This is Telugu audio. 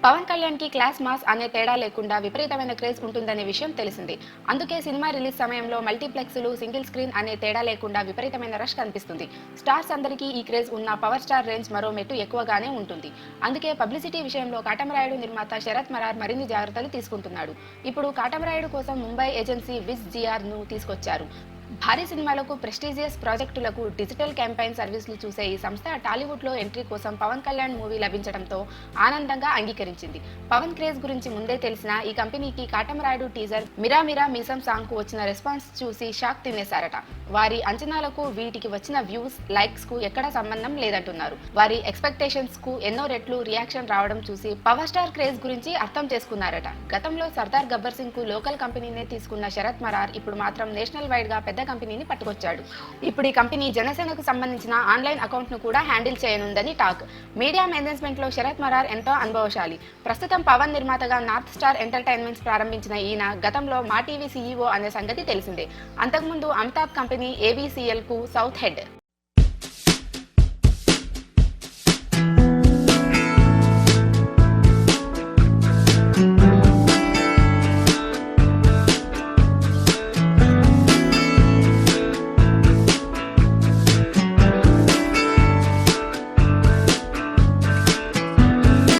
పవన్ కళ్యాణ్ కి క్లాస్ మాస్ అనే తేడా లేకుండా విపరీతమైన క్రేజ్ ఉంటుందనే విషయం తెలిసింది. అందుకే సినిమా రిలీజ్ సమయంలో మల్టీప్లెక్స్లు, సింగిల్ స్క్రీన్ అనే తేడా లేకుండా విపరీతమైన రష్ కనిపిస్తుంది. స్టార్స్ అందరికీ ఈ క్రేజ్ ఉన్న పవర్ స్టార్ రేంజ్ మరో మెట్టు ఎక్కువగానే ఉంటుంది. అందుకే పబ్లిసిటీ విషయంలో కాటమరాయుడు నిర్మాత శరత్ మరార్ మరిన్ని జాగ్రత్తలు తీసుకుంటున్నాడు. ఇప్పుడు కాటమరాయుడు కోసం ముంబై ఏజెన్సీ విజ్ జిఆర్ ను తీసుకొచ్చారు. భారీ సినిమాలకు, ప్రెస్టీజియస్ ప్రాజెక్టులకు డిజిటల్ క్యాంపెయిన్ సర్వీసులు చూసే ఈ సంస్థ టాలీవుడ్లో ఎంట్రీ కోసం పవన్ కళ్యాణ్ మూవీ లభించడంతో ఆనందంగా అంగీకరించింది. పవన్ క్రేజ్ గురించి ముందే తెలిసిన ఈ కంపెనీకి కాటమరాయుడు టీజర్ మిరా మిరా మీసం సాంగ్ కు వచ్చిన రెస్పాన్స్ చూసి షాక్ తినేశారట. వారి అంచనాలకు వీటికి వచ్చిన వ్యూస్, లైక్స్ కు ఎక్కడా సంబంధం లేదంటున్నారు. వారి ఎక్స్పెక్టేషన్స్ కు ఎన్నో రెట్లు రియాక్షన్ రావడం చూసి పవర్ స్టార్ క్రేజ్ గురించి అర్థం చేసుకున్నారట. గతంలో సర్దార్ గబ్బర్ సింగ్ కు లోకల్ కంపెనీనే తీసుకున్న శరత్ మరార్ ఇప్పుడు మాత్రం నేషనల్ వైడ్ గా పెద్ద కంపెనీని పట్టుకొచ్చాడు. ఇప్పుడు ఈ కంపెనీ జనసేనకు సంబంధించిన ఆన్లైన్ అకౌంట్ ను కూడా హ్యాండిల్ చేయనుందని టాక్. మీడియా మేనేజ్మెంట్ లో శరత్ మరార్ ఎంతో అనుభవశాలి. ప్రస్తుతం పవన్ నిర్మాతగా నార్త్ స్టార్ ఎంటర్టైన్మెంట్స్ ప్రారంభించిన ఈయన గతంలో మా టీవీ సీఈఓ అనే సంగతి తెలిసిందే. అంతకుముందు అమితాబ్ కంపెనీ ఏబీసీఎల్ కు సౌత్ హెడ్.